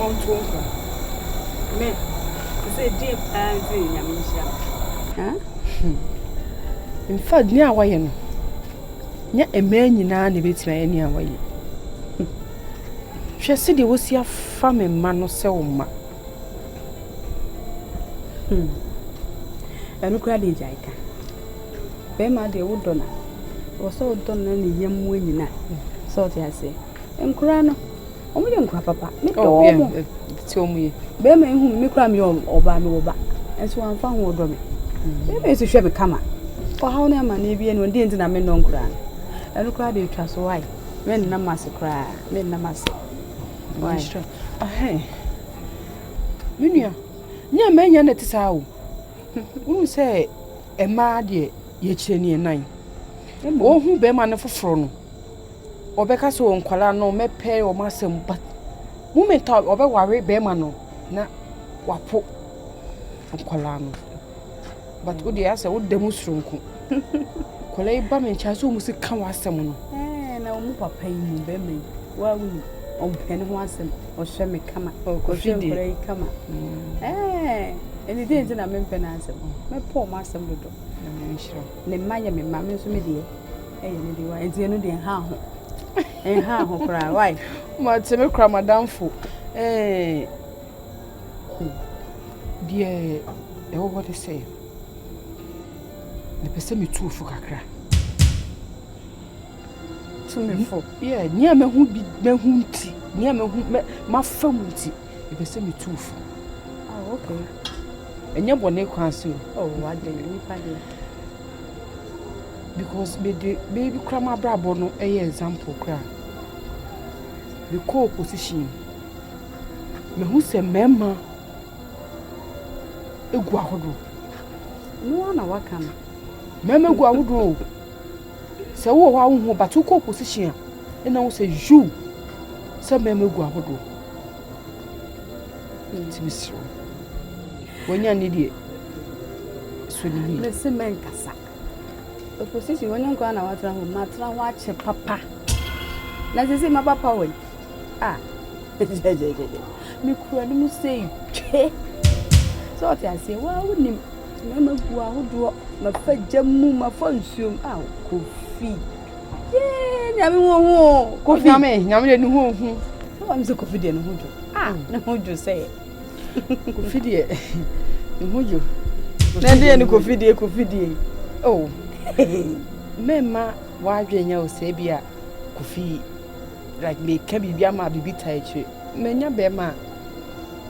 want to me. Say deep and Yamisha. In fact, near Wayan. Near a man in any bit any way. She said there was your family man or so much. And look at the Jaika. Bema de Udona was so done any young women. So I say, and Crano, only young papa. Oh, yeah, tell me. Bema whom me cram your or by me over. And so I'm found what me. Bema is a shabby camera. For how near my navy and when the internet men non grand. And look at the trust why. Men no master cry, men no master. Why? Hey, Minia, near men yan at his house. Who say a mad ye chenny and 9. Oh, who bear man for frono. Or because on Colano may pay or master, but women talk over worry bearmano, na wapo on Colano. But would the answer would demonstrate? Colay bum and chasu must come was someone. Eh, now Mupa pay you, Bemmy. Well, we on penny once or shame come or coffee come. Eh. And it didn't mean penance. My poor master would do. I'm sure. Nemaya, me, mamma, so me dear. And the end of the how. And how cry, why? What's a cram, madame for? Eh, dear, what they say. The person me too for Kakra. To me for, yeah, near me who be me hunty, near me who my family. The person me too for. Oh, okay. And your bonnet council. Oh, what do you find? Because baby crammer brabo no a example cry. The co position. Me who say memma a guahodo. No one what can. Memma guahodo. So wow, but two co position. And I will say you. Some memma guahodo. It's Miss. When you need it, swimming. Listen, man, Cassa. The position when you go on our matra watch a papa. Let's see my papa way. Ah, me could say, so I say, well, wouldn't him? Remember who I would draw my fed jamu, my phone soon out, coffee. Yeah, I mean, coffee, Yammy, I'm so confident. Ah, no, would you say? Coffee, you. Then coffee. Oh, Memma, why can you say be a coffee like me? Can be Yama be tight. Menya Bema,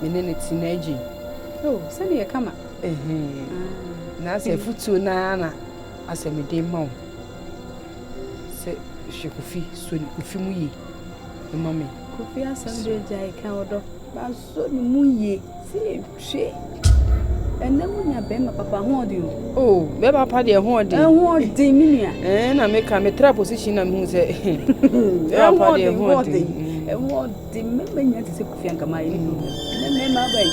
Minutes in age. Oh, send me a camera. Now say foot to Nana, I say me day mom. Say she coffee, soon coffee me, mommy. Coffee, I Sunday, Jay, Cow, but so muye, see, she. And then when you bema papa hold you. Oh, beba party a hold you. I want the minia. And I make a metra position and who say, I want the holding. I want the member to say Fianca. And then my way.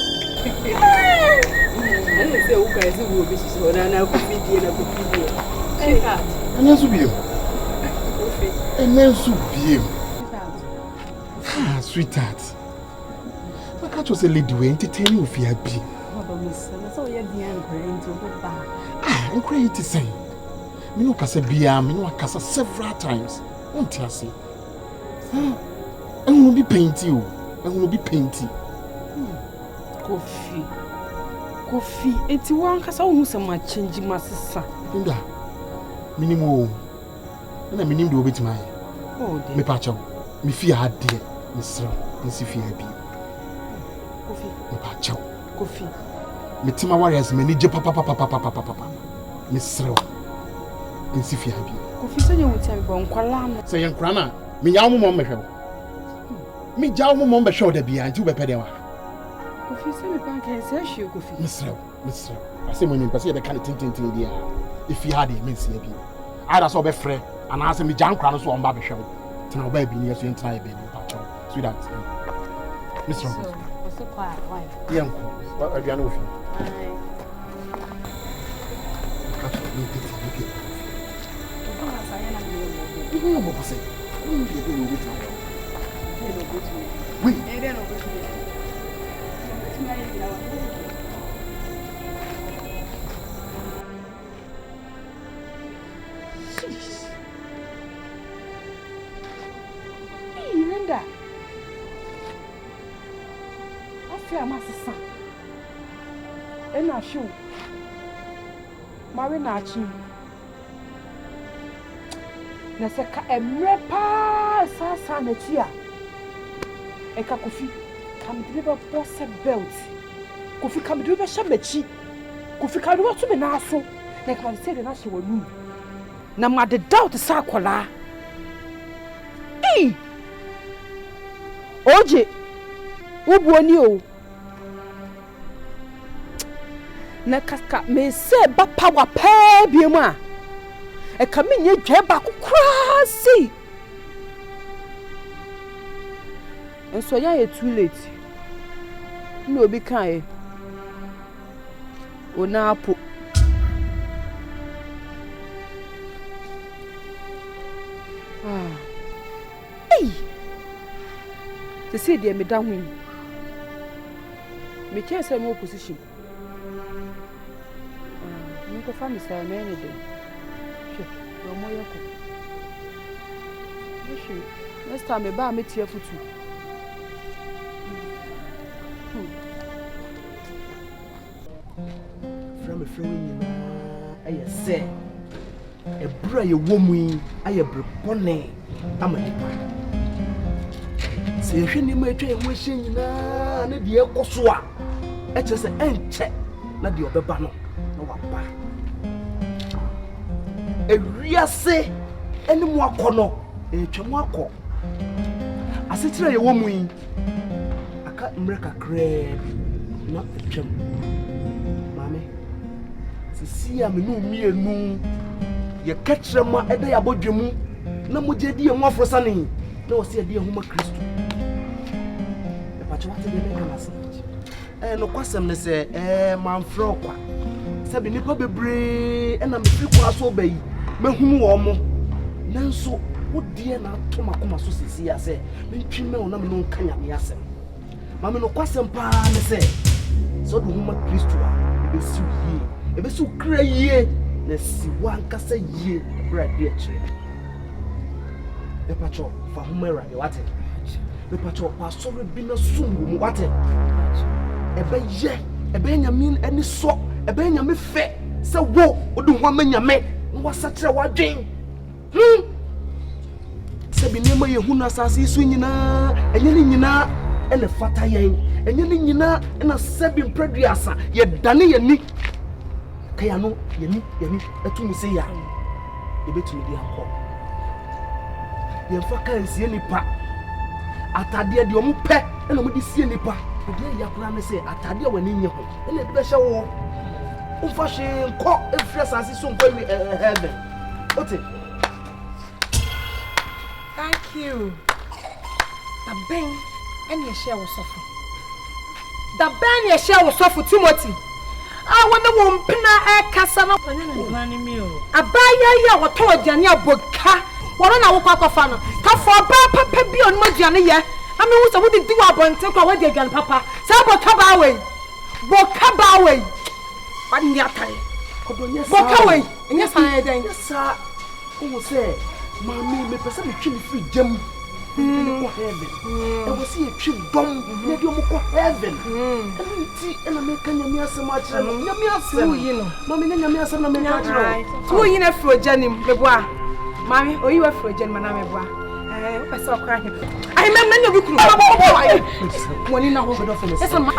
I say, who guys will be so and I could be dear. And that's you. And then soup you. Ah, sweetheart. I can't just say, lady, we entertain you if you are big. Ah, I'm crazy to say. Me no kasa bia, me no kasa several times. Won't you see? I'm gonna be painty. I'm gonna be painty. Coffee. It's one kasa who some much change my sister. Inda. Minimum. And I mean do bit my. Oh, me pacho. Me fear hard dear. Me sro. Me see fear be. Coffee. Me pacho. Coffee. Me tima warriors me nije papa. Me sro. Me see fear be. Coffee say you will tell me bon kwala no. Say yan krana. Me yaw mo me hwe. Me jaw mo be hwe da bia nti wo be pede wa. Coffee say me ban can say she coffee. Me sro. I say when you person be kan tintin dia. If you had it me see be. Ada so be frɛ ana ase me jan krana so on ba be hwe. Tina oba bi ni yeso entra be ni pacho. Sweetheart. Me sro. So quiet, why? Yanko. What are you doing? Linda. Afia masisa. Ena show. Mari na achi. Na se ka emre pa sa na chi a. Eka Kofi kamdiri be boss belt. Kofi kamdiri be shamechi. Kofi kamdiri to be na aso. Na ka say de na hye wanu. Na ma de doubt sa akola. Oje ubuoni o na kaka me se ba power pa bi mu a e ka me nye dwe ba kokra si enso ya ye too late no obi kan e ona apo to see the me down win. Me can't say more position. Me go find Mr. Many day. Sure, no more yako. Sure. Next time me buy me tea for two. From a friend, I say, a bray woman, I a brepone, I'm a nipper. Say, you shouldn't make a wishing na and the Ekoswa. It's just an end check, not the Obebano. No, papa. A real say, any more corner, a chamako. I said to a woman, I can't make a crab, not a chum. Mammy, see, I'm no mere moon. You catch them a day about your moon. No more dear more for sunny. No, see a dear woman Christ. What did they make a message? No question, they say, man, frog. Sabi nipa bebre na me fi kwa so bayi mehu wo mo nanso wo die na to makoma so sisi ya se me twime wo na me no kanya me asem ma me no kwasem pa ne se so do huma Kristo a ebe si kra yie na si wanka sa yie bra de akire e pacho fa huma ra de wate e pacho pa so bi na sum wo wate ebe nyamin ani so ebe nyame fe se wo odu ho amanyame wo sakire wadwen se bi nema ye hunu asase isu nyina enye ni nyina ene fata yen enye ni nyina na se bi mpraduasa ye dane ye ni kaya no ye ni etumi se ya ebetumi di akọ ye fa kan sie nipa atade de omu pe ena omu di sie nipa odi ya kura me se atade wani nye ho ena de be hye wo Ufashi nko efres asisi nko heaven. Ote. Thank you. The ben any share was suffer. The ben ye share was suffer Timothy. I wonder won pina e kasa na Wani mi o. Abaya ya wo to aduane aboka. Wona na wo kwakofa no. Ka fo ba papa bi on ma aduane ye. Ami wo so wo di wa bonte kwa wo di aduane papa. Sa aboka ba we. Boka ba we. Wani atai boka we enya san den sa o se mami me pesa me twi free jam ni ko heaven e wo se twi dom na di o mo ko heaven enti ena me kanya me asem a kire no nyame asem yi no mami na nyame asem na me ka kire tu yi na fro janim meboa mami oyi wa fro janim na meboa o pesa okra he ai mem na nyobi kuru woni na ho esa ma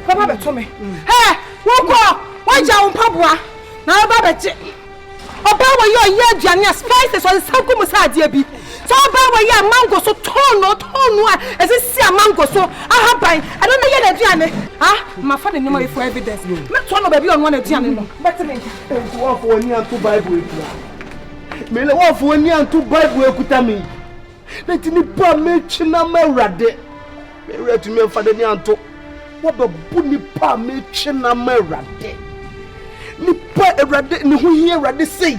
Papa beto me. Hey, wo ja wo mpaboa. Na ba beje. Oba wo ye aduane spices o sanku mu sa ade bi. So oba wo ye mango so tonu a esisi a mango so ahaban. I don't know ye na aduane. Ma fa de nima for evidence. Me to no ba bi on one aduane no. Beto me. Wo for ni anto Bible bia. Mele wa fo ni anto Bible ekuta me. Na ti ni pa me twina mawrade. Me retu me fa de ni anto. Wo babu ni pa me twina mawrade. Ni pa ewrade ni ho hie ewrade sei.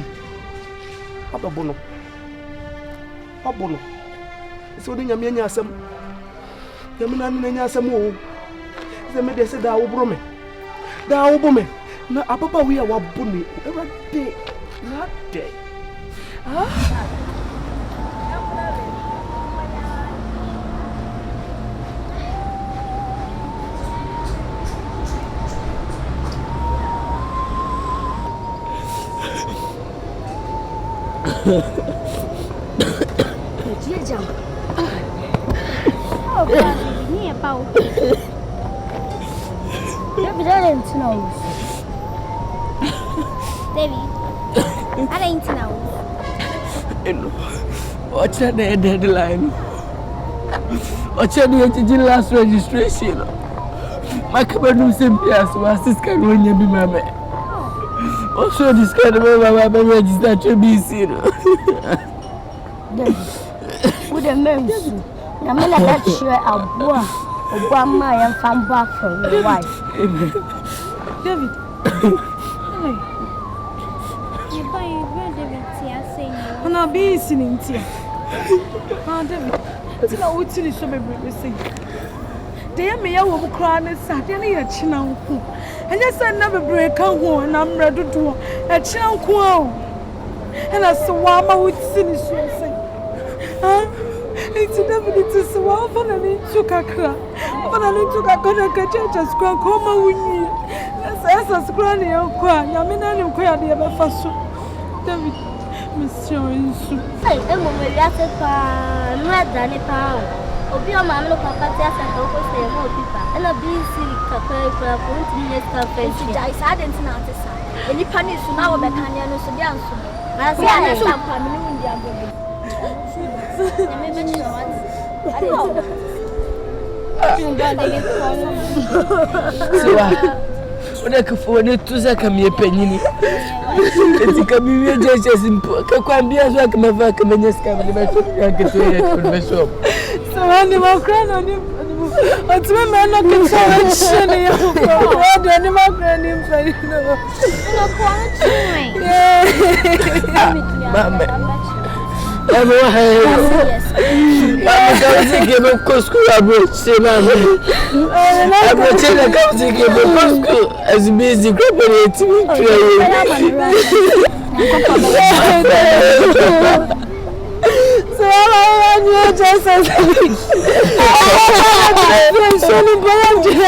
Ababu no. Abono. So de nyame anya asem. Nyame na anya asem o. Se me de se da wo bro me. Da wo bo me. Na ababa we a wabu ni ewrade. Not dead. Ah. Oh, baby, ni apa? Baby, don't know. Baby, I don't know. What's the deadline? What's the last registration? My cabin simply as was this kind when you be my man. Also, this kind of register to be seen. With a mouse, I'm not sure I'll go. Obama and come back from your wife. David. And I'll be listening to you. Oh, David. It's not what you should be saying. Dear me, I will cry and sat in a chin. And yes, I never break a hole, and I'm ready to a chin. And I saw Wama would sing so say. It's definitely so often and it took a crack. But I took a good just go home with me. As a scrawny old cry, I mean, I don't cry the other first. David, Monsieur Insu. Hey, I'm going to ask a not done it. Obi o ma me papa ti asa ka ko se mo pipa e na bi si kapa kura ko ntimi ne cafe ti dai sa de ntina ate sa eni pani su na wo be kan ya no so dia nso na se ya sa pa me ni ndi agogo na me be ni wat Ona kufo ne tuza kamye penyini. Eti kamiwe jeje simpo. Kakwambia zo akamava kamenyeska mali bacho yakete convention. So ani makrana ni otime me na kitchen shene ya ko. Wa ni makrana ni mfani no. no ko an Mama. I'm going to give a cosco. I'm going to give a cosco as busy cooperating. So I want just as it's a good plan, I'm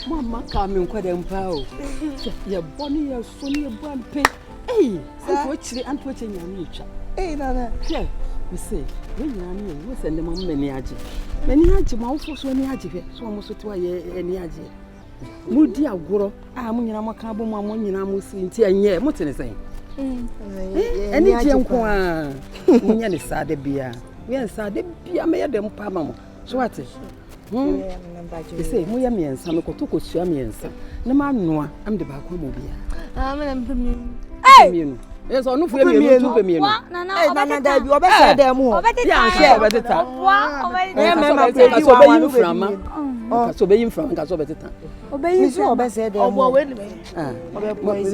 Mama coming quite empowed. Your bonny, your sonny, your one pay. Hey, and watching your nature. Hey, Nana. We say, when you are near, we send them on many aji. Many aji, my also so many aji, so almost to any aji. Moody, I grow. I'm in a macabo, my money, and I'm listening to a what is saying? Any young one, Munyan sad beer. Yes, sad beer made them pamamo. So what is? They say, Muyami and some Kotuko Shami and some. No man, no, I'm the Bakumobia. Hey! Yes, or no for me, no, no, no, you are better than more. Yeah, better time. Obeying from Gasobeta. Obeying so better than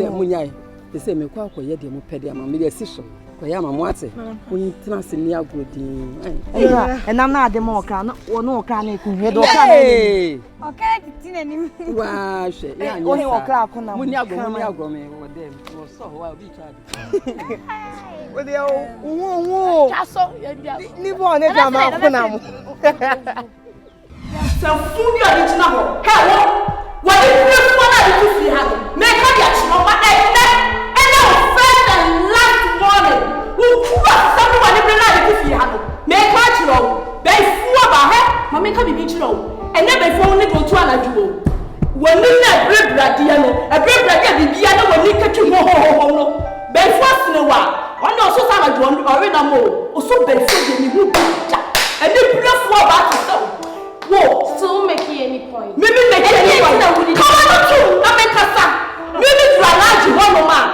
Munyai. They say, me quack, yet the Mopedia, Mamma Sisso. I am a water. When you trust in your good, and I'm not the more can or no can it. Okay, wow, only walk out when you go me over them. So I'll be tried. With the old castle, live on it. So, food your original. Hello, what is this one? I see how make her get no one and no first and last morning. Who cross someone in the night if you have make her chill. They fool about her, Mamma can be chill. And then before only go to another duo. When we let bread Diano, a bread that be Diana when you catch you more. They first in a while. One also some of one or in a more, or so they say you will be. And they put us for about yourself. Whoa, still making any point. Maybe make any point. Come on, too. I make us up. Maybe you are large one man.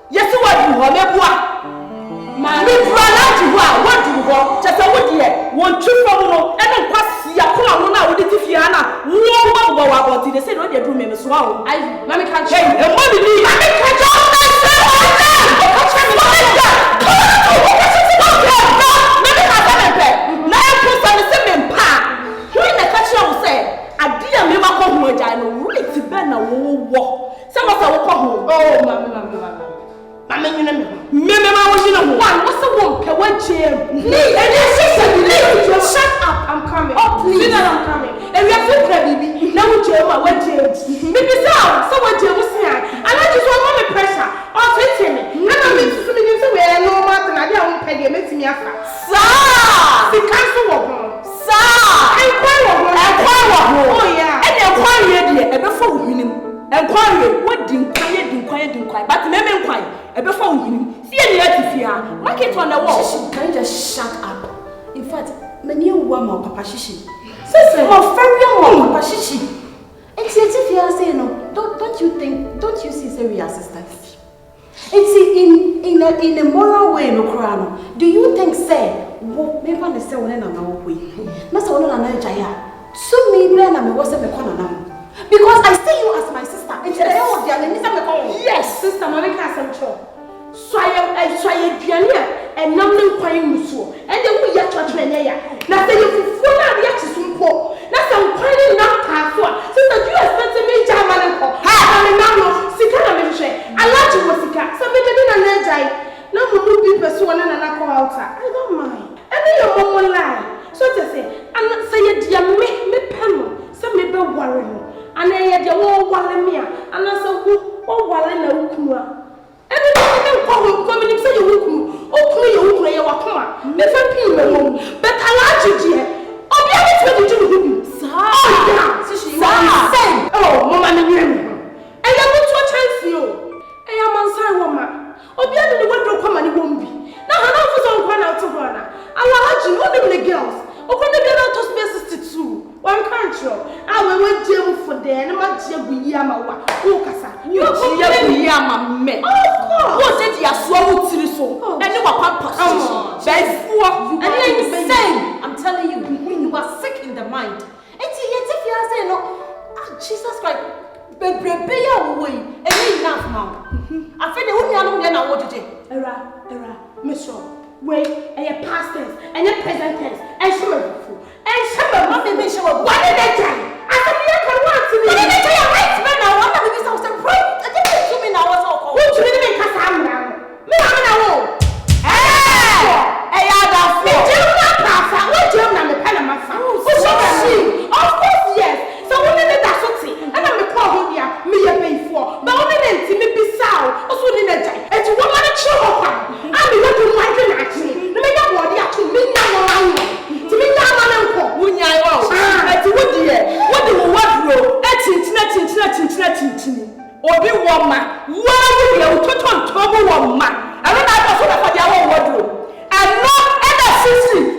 Yes, what you want, Maybe you are large one. What do you want? Just a wood here. One true from no, and then pass your corner now with the Tifiana. Whoa, about it. They say, no, they're doing me. So I, Mammy can't change. And what do you Mammy can't change? Some of our oh, Mamma, you know, what's the one? One chair. Shut up, I'm coming. Oh, please, I'm coming. And we are so baby. Now we chair, one chair. Maybe so what you was saying. I just want my pressure. Oh, me. And I'm to me, so we are no more than I don't pay you, make me a fat. Sir! The council of Sir! Oh, yeah. And they're quiet, and before winning. Enquiry, what didn't quiet, but never inquire. Before winning, see any here. Mark it on the wall. Can you just shut up? In fact, many woman or Papa Shishi. Sister, very young Papa Shishi. It's if you are saying no, don't you see, say we are sisters? It's in a moral way, no crown. Do you think, say, what maybe I say one and another way? Not so one and another. So me, Brian, I was a corner. Because I see you as my sister. Yes, sister, Mamma can't control. So I am pioneer and nothing quite mutual. And then we are church men. Now, say you full of the action poor. That's some quite enough time for. Sister, you expect me, German and call. I'm a man, Sika, I like you, Sika. So we didn't energy. Now, we will be pursuing and I go outside. I don't mind. And then your mom will lie. So to say, I'm not saying, dear, me pen. So maybe worry. And I had your whole Wallamia, and I said, oh, Wallana Ukuma. Everything coming in say you will play your Wakuma. Never be alone, but I like you, dear. Oh, be able to do with you. Sir, oh, Mamma, and I want to chance you. I am on side woman. Oh, be able to want to come and it won't be. Now, I know for some one out of one. I like you, all the girls. Oh, when they get out of space too. One country. I will jail for them. I'm not jail with Yama. Oh, Cassa. You are jail with Yama. Of course. What did you swallow to the soul? And you are pampas. That's what you are saying. I'm telling you, you are sick in the mind. And yet, if you are saying, no, Jesus Christ, baby, away. And enough now. I feel the only one I want to do. Era, Miss Shaw. Wait, and your past tense, and your present tense, and some and some of them show up. What did they tell you? I said, you can want to be. What did they tell you? Right, man, I want to be so surprised. I didn't assume I was all. What you didn't make us have now? Me, I'm in a room. Hey, I got four. Me, Jim, not pass. What Jim, I'm the pen of my phone. Woma, why you total trouble, Woma? I don't know for the wardrobe. And no other sister.